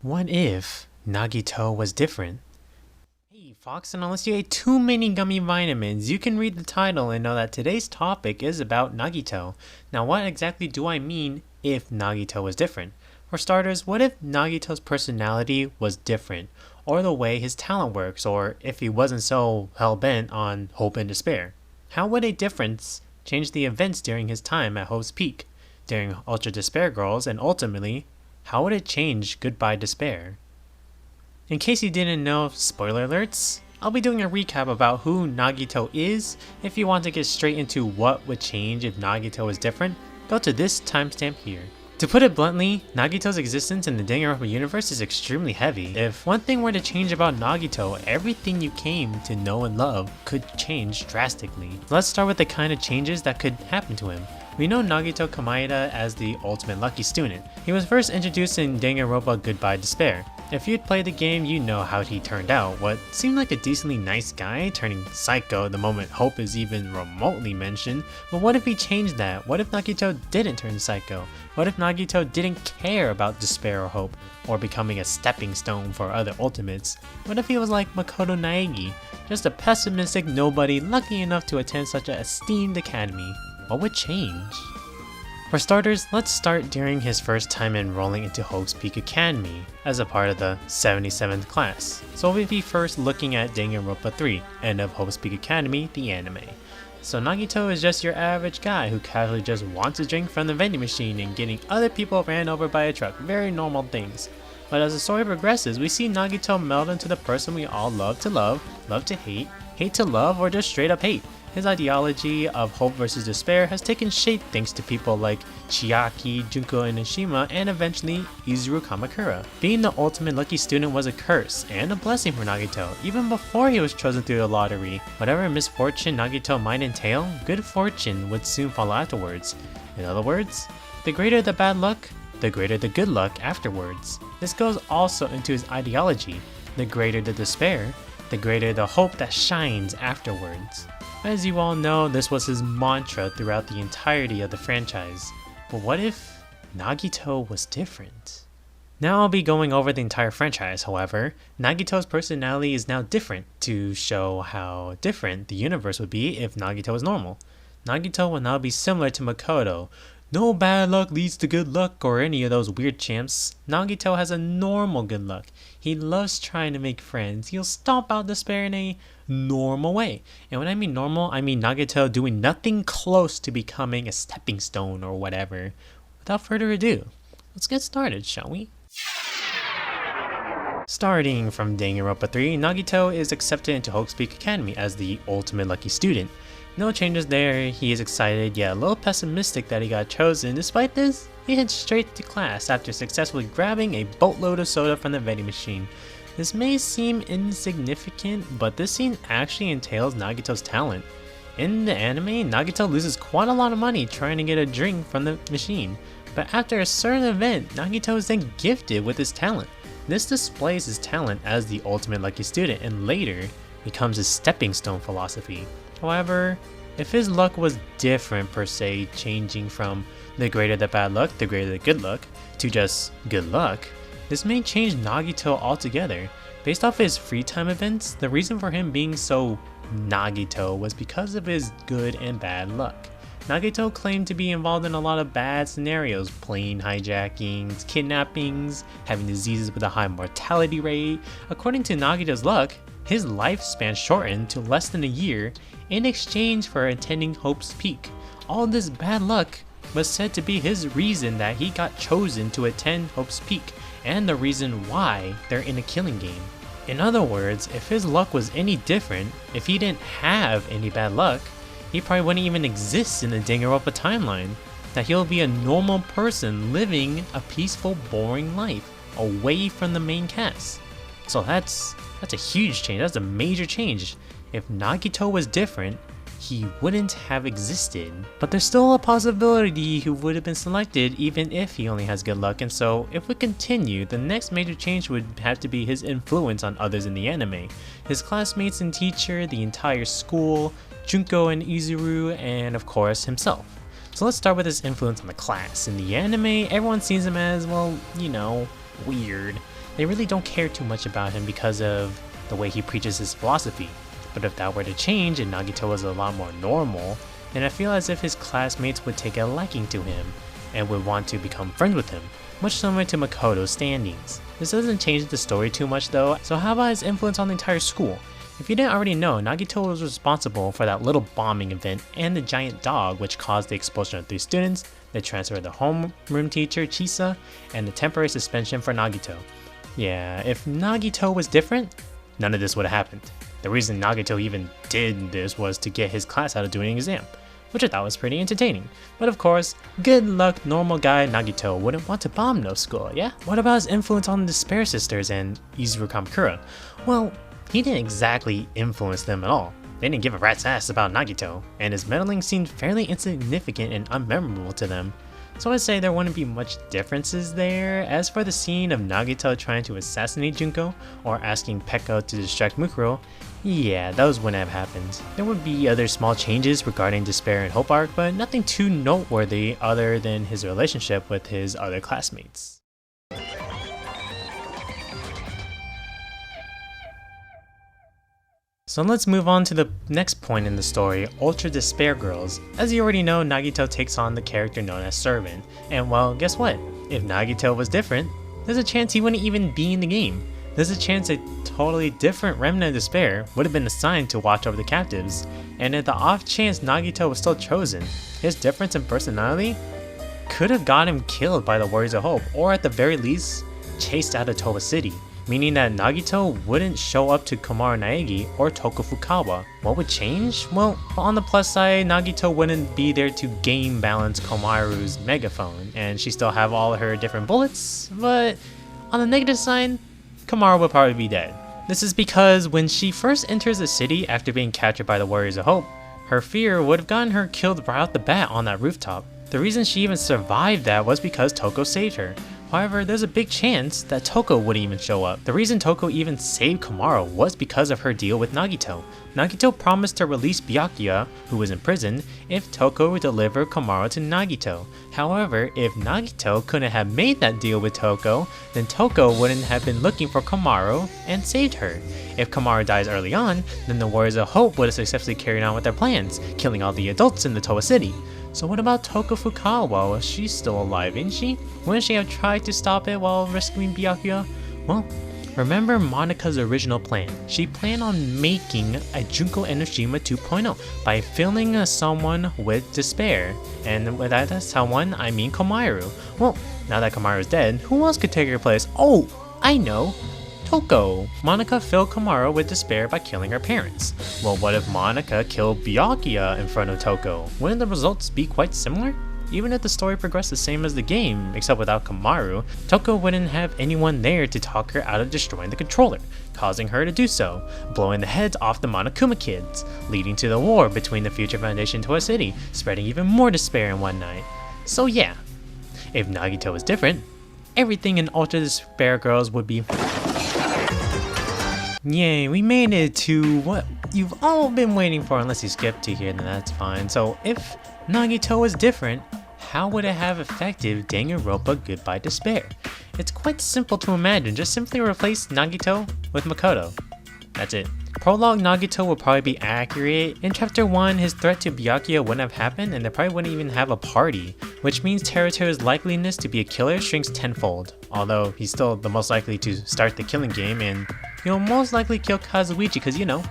What if Nagito was different? Hey Fox, and unless you ate too many gummy vitamins, you can read the title and know that today's topic is about Nagito. Now what exactly do I mean if Nagito was different? For starters, what if Nagito's personality was different? Or the way his talent works, or if he wasn't so hell-bent on hope and despair? How would a difference change the events during his time at Hope's Peak, during Ultra Despair Girls, and ultimately, how would it change Goodbye Despair? In case you didn't know, spoiler alerts, I'll be doing a recap about who Nagito is. If you want to get straight into what would change if Nagito was different, go to this timestamp here. To put it bluntly, Nagito's existence in the Danganronpa universe is extremely heavy. If one thing were to change about Nagito, everything you came to know and love could change drastically. Let's start with the kind of changes that could happen to him. We know Nagito Komaeda as the ultimate lucky student. He was first introduced in Danganronpa Goodbye Despair. If you'd played the game, you know how he turned out. What seemed like a decently nice guy, turning psycho the moment Hope is even remotely mentioned. But what if he changed that? What if Nagito didn't turn psycho? What if Nagito didn't care about despair or hope, or becoming a stepping stone for other ultimates? What if he was like Komaru Naegi, just a pessimistic nobody lucky enough to attend such an esteemed academy? What would change? For starters, let's start during his first time enrolling into Hope's Peak Academy as a part of the 77th class. So we'll be first looking at Danganronpa 3, End of Hope's Peak Academy, the anime. So Nagito is just your average guy who casually just wants a drink from the vending machine and getting other people ran over by a truck, very normal things. But as the story progresses, we see Nagito meld into the person we all love to hate, hate to love, or just straight up hate. His ideology of hope versus despair has taken shape thanks to people like Chiaki, Junko, and Enoshima, and eventually Izuru Kamakura. Being the ultimate lucky student was a curse and a blessing for Nagito, even before he was chosen through the lottery. Whatever misfortune Nagito might entail, good fortune would soon follow afterwards. In other words, the greater the bad luck, the greater the good luck afterwards. This goes also into his ideology. The greater the despair, the greater the hope that shines afterwards. As you all know, this was his mantra throughout the entirety of the franchise. But what if Nagito was different? Now I'll be going over the entire franchise, however. Nagito's personality is now different to show how different the universe would be if Nagito was normal. Nagito will now be similar to Makoto. No bad luck leads to good luck or any of those weird champs. Nagito has a normal good luck. He loves trying to make friends. He'll stomp out despair in a normal way. And when I mean normal, I mean Nagito doing nothing close to becoming a stepping stone or whatever. Without further ado, let's get started, shall we? Starting from Danganronpa 3, Nagito is accepted into Hope's Peak Academy as the ultimate lucky student. No changes there, he is excited yet a little pessimistic that he got chosen. Despite this, he heads straight to class after successfully grabbing a boatload of soda from the vending machine. This may seem insignificant, but this scene actually entails Nagito's talent. In the anime, Nagito loses quite a lot of money trying to get a drink from the machine, but after a certain event, Nagito is then gifted with his talent. This displays his talent as the ultimate lucky student and later becomes his stepping stone philosophy. However, if his luck was different per se, changing from the greater the bad luck, the greater the good luck, to just good luck, this may change Nagito altogether. Based off his free time events, the reason for him being so Nagito was because of his good and bad luck. Nagito claimed to be involved in a lot of bad scenarios, plane hijackings, kidnappings, having diseases with a high mortality rate. According to Nagito's luck, his lifespan shortened to less than a year in exchange for attending Hope's Peak. All this bad luck was said to be his reason that he got chosen to attend Hope's Peak, and the reason why they're in a killing game. In other words, if his luck was any different, if he didn't have any bad luck, he probably wouldn't even exist in the Danganronpa timeline. That he'll be a normal person living a peaceful, boring life away from the main cast. So that's a huge change, that's a major change. If Nagito was different, he wouldn't have existed. But there's still a possibility he would have been selected even if he only has good luck, and so if we continue, the next major change would have to be his influence on others in the anime. His classmates and teacher, the entire school, Junko and Izuru, and of course himself. So let's start with his influence on the class. In the anime, everyone sees him as, well, you know, weird. they really don't care too much about him because of the way he preaches his philosophy. But if that were to change and Nagito was a lot more normal, then I feel as if his classmates would take a liking to him and would want to become friends with him, much similar to Makoto's standings. This doesn't change the story too much though, so how about his influence on the entire school? If you didn't already know, Nagito was responsible for that little bombing event and the giant dog which caused the expulsion of 3 students, the transfer of the homeroom teacher Chisa, and the temporary suspension for Nagito. Yeah, if Nagito was different, none of this would have happened. The reason Nagito even did this was to get his class out of doing an exam, which I thought was pretty entertaining. But of course, good luck normal guy Nagito wouldn't want to bomb no school, yeah? What about his influence on the Despair Sisters and Izuru Kamakura? Well, he didn't exactly influence them at all. They didn't give a rat's ass about Nagito, and his meddling seemed fairly insignificant and unmemorable to them. So I'd say there wouldn't be much differences there. As for the scene of Nagito trying to assassinate Junko, or asking Peko to distract Mukuro, yeah, those wouldn't have happened. There would be other small changes regarding Despair and Hope arc, but nothing too noteworthy other than his relationship with his other classmates. So let's move on to the next point in the story, Ultra Despair Girls. As you already know, Nagito takes on the character known as Servant, and well, guess what? If Nagito was different, there's a chance he wouldn't even be in the game. There's a chance a totally different remnant of Despair would have been assigned to watch over the captives, and if the off chance Nagito was still chosen, his difference in personality could have got him killed by the Warriors of Hope, or at the very least, chased out of Towa City. Meaning that Nagito wouldn't show up to Komaru Naegi or Toko Fukawa. What would change? Well, on the plus side, Nagito wouldn't be there to game balance Komaru's megaphone, and she still have all her different bullets, but on the negative side, Komaru would probably be dead. This is because when she first enters the city after being captured by the Warriors of Hope, her fear would have gotten her killed right off the bat on that rooftop. The reason she even survived that was because Toko saved her. However, there's a big chance that Toko wouldn't even show up. The reason Toko even saved Komaru was because of her deal with Nagito. Nagito promised to release Byakuya, who was in prison, if Toko would deliver Komaru to Nagito. However, if Nagito couldn't have made that deal with Toko, then Toko wouldn't have been looking for Komaru and saved her. If Komaru dies early on, then the Warriors of Hope would have successfully carried on with their plans, killing all the adults in the Towa City. So what about Toko Fukawa? Well, she's still alive, isn't she? Wouldn't she have tried to stop it while rescuing Byakuya? Well, remember Monika's original plan. She planned on making a Junko Enoshima 2.0 by filling someone with despair. And with that someone, I mean Komaru. Well, now that Komaru's dead, who else could take her place? Oh, I know! Toko. Monika filled Komaru with despair by killing her parents. Well, what if Monika killed Byakuya in front of Toko? Wouldn't the results be quite similar? Even if the story progressed the same as the game, except without Komaru, Toko wouldn't have anyone there to talk her out of destroying the controller, causing her to do so, blowing the heads off the Monokuma kids, leading to the war between the Future Foundation and Towa City, spreading even more despair in one night. So yeah, if Nagito was different, everything in Ultra Despair Girls would be... Yay, we made it to what you've all been waiting for, unless you skipped to here, then that's fine. So if Nagito was different, how would it have affected Danganronpa Goodbye Despair? It's quite simple to imagine, just simply replace Nagito with Makoto. That's it. Prologue Nagito will probably be accurate. In chapter 1, his threat to Byakuya wouldn't have happened and they probably wouldn't even have a party, which means Teruto's likeliness to be a killer shrinks tenfold, although he's still the most likely to start the killing game and he'll most likely kill Kazuichi because, you know,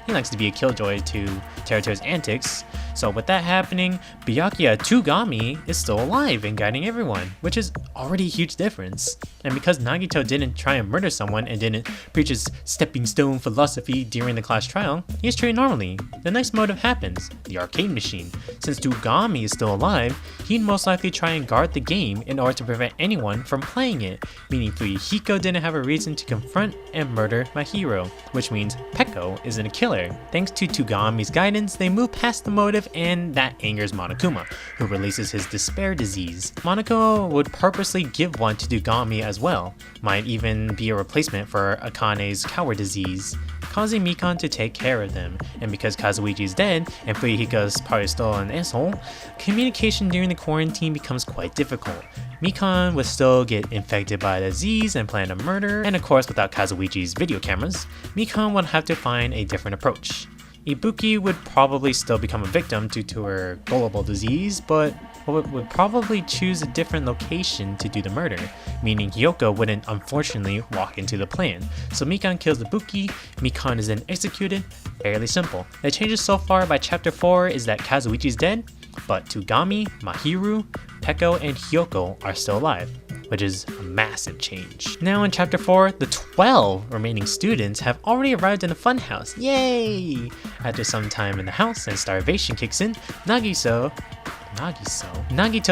he likes to be a killjoy to Teruto's antics. So with that happening, Byakuya Tugami is still alive and guiding everyone, which is already a huge difference. And because Nagito didn't try and murder someone and didn't preach his stepping stone philosophy during the class trial, he is treated normally. The next motive happens, the arcade machine. Since Tugami is still alive, he'd most likely try and guard the game in order to prevent anyone from playing it, meaning Fuyuhiko didn't have a reason to confront and murder my hero, which means Peko isn't a killer. Thanks to Tugami's guidance, they move past the motive and that angers Monokuma, who releases his despair disease. Monokuma would purposely give one to Tugami as well, might even be a replacement for Akane's coward disease. causing Mikan to take care of them. And because Kazuichi's dead and Fuyuhiko's probably still an asshole, communication during the quarantine becomes quite difficult. Mikan would still get infected by the disease and plan a murder, and of course without Kazuichi's video cameras, Mikan would have to find a different approach. Ibuki would probably still become a victim due to her gullible disease, but would probably choose a different location to do the murder, meaning Hyoko wouldn't unfortunately walk into the plan. So Mikan kills Ibuki, Mikan is then executed. Fairly simple. The changes so far by chapter 4 is that Kazuichi's dead, but Togami, Mahiru, Peko, and Hyoko are still alive, which is a massive change. Now in chapter 4, the 12 remaining students have already arrived in the funhouse. Yay! After some time in the house and starvation kicks in, Nagito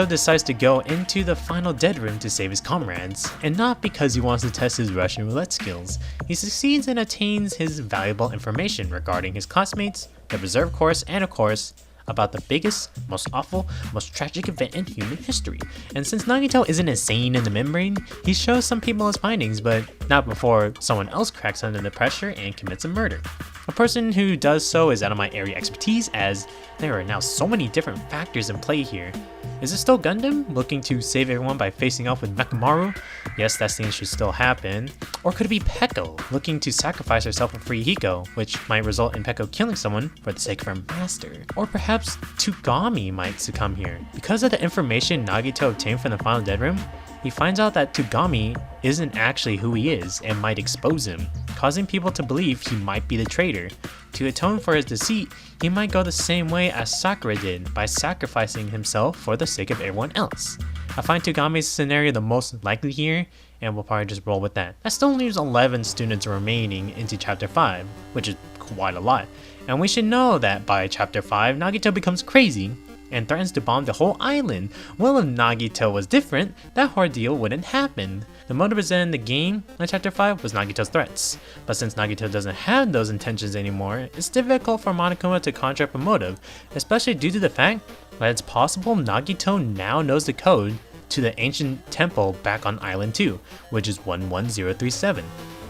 decides to go into the final dead room to save his comrades, and not because he wants to test his Russian roulette skills. He succeeds and obtains his valuable information regarding his classmates, the reserve course, and of course, about the biggest, most awful, most tragic event in human history. And since Nagito isn't insane in the membrane, he shows some people his findings, but not before someone else cracks under the pressure and commits a murder. A person who does so is out of my area expertise, as there are now so many different factors in play here. Is it still Gundam, looking to save everyone by facing off with Mechamaru? Yes, that scene should still happen. Or could it be Peko, looking to sacrifice herself for Fuyuhiko, which might result in Peko killing someone for the sake of her master? Or perhaps Togami might succumb here. Because of the information Nagito obtained from the final dead room, he finds out that Togami isn't actually who he is and might expose him, causing people to believe he might be the traitor. To atone for his deceit, he might go the same way as Sakura did by sacrificing himself for the sake of everyone else. I find Togami's scenario the most likely here, and we'll probably just roll with that. That still leaves 11 students remaining into chapter 5, which is quite a lot. And we should know that by chapter 5, Nagito becomes crazy and threatens to bomb the whole island. Well, if Nagito was different, that ordeal wouldn't happen. The motive presented in the game in chapter 5 was Nagito's threats, but since Nagito doesn't have those intentions anymore, it's difficult for Monokuma to contract a motive, especially due to the fact that it's possible Nagito now knows the code to the ancient temple back on Island 2, which is 11037.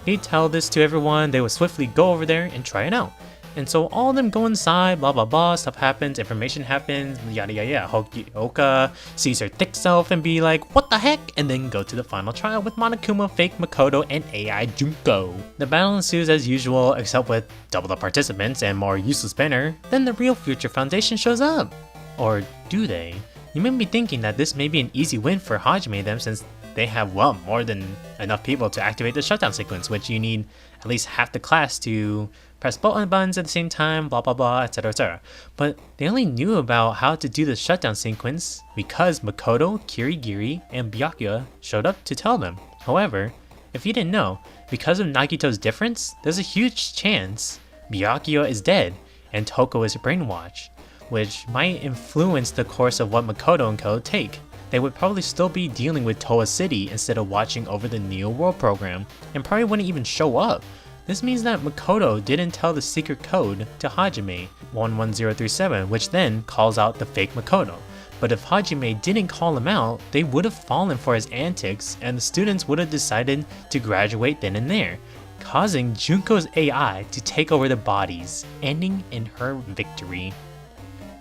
He'd tell this to everyone, they would swiftly go over there and try it out. And so all of them go inside, blah blah blah, stuff happens, information happens, yada yada yada. Oka sees her thick self and be like, what the heck? And then go to the final trial with Monokuma, fake Makoto, and AI Junko. The battle ensues as usual, except with double the participants and more useless banner. Then the real Future Foundation shows up. Or do they? You may be thinking that this may be an easy win for Hajime them, since they have, well, more than enough people to activate the shutdown sequence, which you need at least half the class to press both buttons at the same time, blah blah blah, etc etc. But they only knew about how to do the shutdown sequence because Makoto, Kirigiri, and Byakuya showed up to tell them. However, if you didn't know, because of Nagito's difference, there's a huge chance Byakuya is dead and Toko is brainwashed, which might influence the course of what Makoto and Co take. They would probably still be dealing with Towa City instead of watching over the Neo World program, and probably wouldn't even show up. This means that Makoto didn't tell the secret code to Hajime, 11037, which then calls out the fake Makoto. But if Hajime didn't call him out, they would have fallen for his antics and the students would have decided to graduate then and there, causing Junko's AI to take over the bodies, ending in her victory.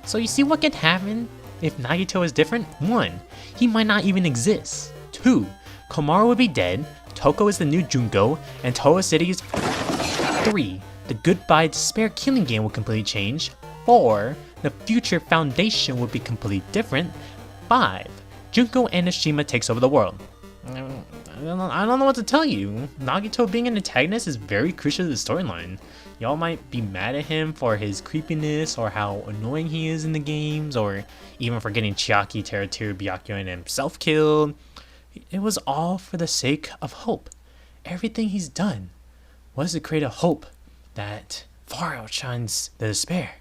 So you see what can happen if Nagito is different? 1. He might not even exist. 2. Komaru would be dead, Toko is the new Junko, and Towa City is 3. The Goodbye Despair killing game will completely change. 4. The Future Foundation would be completely different. 5. Junko and Enoshima takes over the world. I don't know what to tell you. Nagito being an antagonist is very crucial to the storyline. Y'all might be mad at him for his creepiness or how annoying he is in the games, or even for getting Chiaki, Terutoru, Byakuya, and himself killed. It was all for the sake of hope. Everything he's done was to create a hope that far outshines the despair.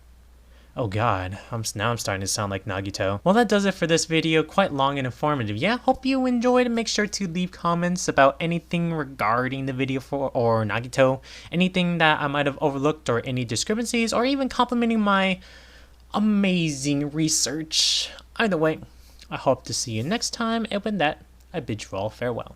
Oh god, now I'm starting to sound like Nagito. Well, that does it for this video. Quite long and informative. Yeah, hope you enjoyed, and make sure to leave comments about anything regarding the video or Nagito, anything that I might have overlooked or any discrepancies, or even complimenting my amazing research. Either way, I hope to see you next time, and with that, I bid you all farewell.